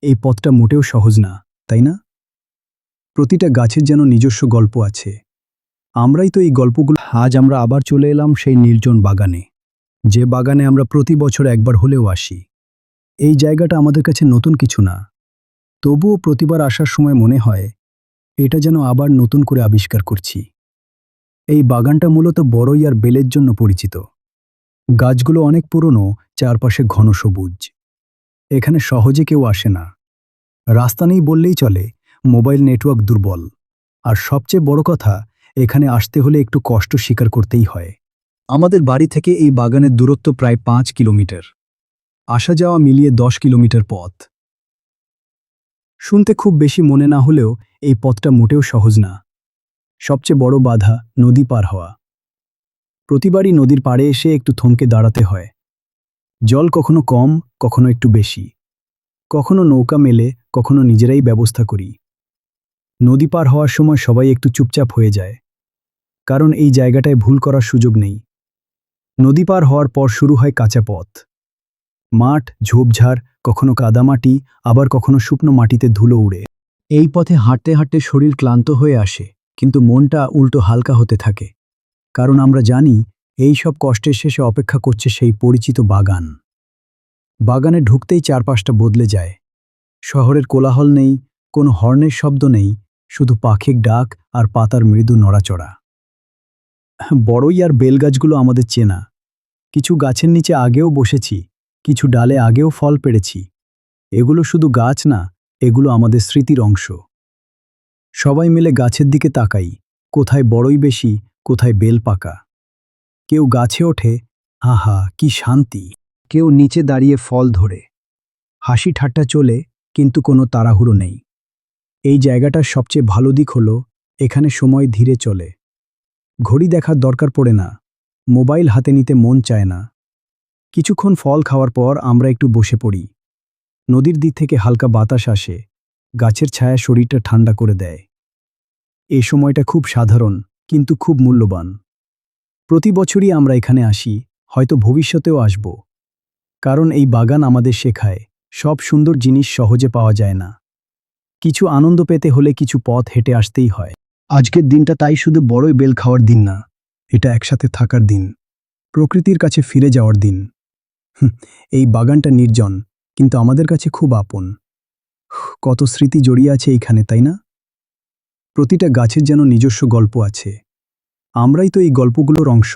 এই পথটা মোটেও সহজ না, তাই না? প্রতিটা গাছের যেন নিজস্ব গল্প আছে। আমরাই তো এই গল্পগুলো। আজ আমরা আবার চলে এলাম সেই নির্জন বাগানে, যে বাগানে আমরা প্রতি বছর একবার হলেও আসি। এই জায়গাটা আমাদের কাছে নতুন কিছু না, তবুও প্রতিবার আসার সময় মনে হয় এটা যেন আবার নতুন করে আবিষ্কার করছি। এই বাগানটা মূলত বড়ই আর বেলের জন্য পরিচিত। গাছগুলো অনেক পুরনো, চারপাশে ঘন সবুজ। এখানে সহজে কেউ আসে না, রাস্তা নেই বললেই চলে, মোবাইল নেটওয়ার্ক দুর্বল। আর সবচেয়ে বড় কথা, এখানে আসতে হলে একটু কষ্ট স্বীকার করতেই হয়। আমাদের বাড়ি থেকে এই বাগানের দূরত্ব প্রায় 5 কিলোমিটার, আসা যাওয়া মিলিয়ে 10 কিলোমিটার পথ। শুনতে খুব বেশি মনে না হলেও এই পথটা মোটেও সহজ না। সবচেয়ে বড় বাধা নদী পার হওয়া। প্রতিবারই নদীর পাড়ে এসে একটু থমকে দাঁড়াতে হয়। জল কখনো কম, কখনো একটু বেশি। কখনো নৌকা মেলে, কখনো নিজেরাই ব্যবস্থা করি। নদী পার হওয়ার সময় সবাই একটু চুপচাপ হয়ে যায়, কারণ এই জায়গাটায় ভুল করার সুযোগ নেই। নদী পার হওয়ার পর শুরু হয় কাঁচা পথ। মাঠ, ঝোপঝাড়, কখনো কাদামাটি, আবার কখনো শুকনো মাটিতে ধুলো উড়ে। এই পথে হাঁটতে হাঁটতে শরীর ক্লান্ত হয়ে আসে, কিন্তু মনটা উল্টো হালকা হতে থাকে, কারণ আমরা জানি এই সব কষ্টের শেষে অপেক্ষা করছে সেই পরিচিত বাগান। বাগানে ঢুকতেই চারপাশটা বদলে যায়। শহরের কোলাহল নেই, কোনো হর্নের শব্দ নেই, শুধু পাখির ডাক আর পাতার মৃদু নড়াচড়া। বড়ই আর বেলগাছগুলো আমাদের চেনা। কিছু গাছের নিচে আগেও বসেছি, কিছু ডালে আগেও ফল পেড়েছি। এগুলো শুধু গাছ না, এগুলো আমাদের স্মৃতির অংশ। সবাই মিলে গাছের দিকে তাকাই, কোথায় বড়ই বেশি, কোথায় বেল পাকা। কেউ গাছে ওঠে, আহা কি শান্তি। কেউ নিচে দাঁড়িয়ে ফল ধরে। হাসি ঠাট্টা চলে, কিন্তু কোনো তাড়াহুড়ো নেই। এই জায়গাটার সবচেয়ে ভালো দিক হলো এখানে সময় ধীরে চলে। ঘড়ি দেখার দরকার পড়ে না, মোবাইল হাতে নিতে মন চায় না। কিছুক্ষণ ফল খাওয়ার পর আমরা একটু বসে পড়ি। নদীর দিক থেকে হালকা বাতাস আসে, গাছের ছায়া শরীরটা ঠান্ডা করে দেয়। এই সময়টা খুব সাধারণ, কিন্তু খুব মূল্যবান। প্রতি বছরই আমরা এখানে আসি, হয়তো ভবিষ্যতেও আসব। কারণ এই বাগান আমাদের শেখায় সব সুন্দর জিনিস সহজে পাওয়া যায় না। কিছু আনন্দ পেতে হলে কিছু পথ হেঁটে আসতেই হয়। আজকের দিনটা তাই শুধু বড়ই বেল খাওয়ার দিন না, এটা একসাথে থাকার দিন, প্রকৃতির কাছে ফিরে যাওয়ার দিন। এই বাগানটা নির্জন, কিন্তু আমাদের কাছে খুব আপন। কত স্মৃতি জড়িয়ে আছে এইখানে, তাই না? প্রতিটা গাছের যেন নিজস্ব গল্প আছে। আমরাই তো এই গল্পগুলোর অংশ।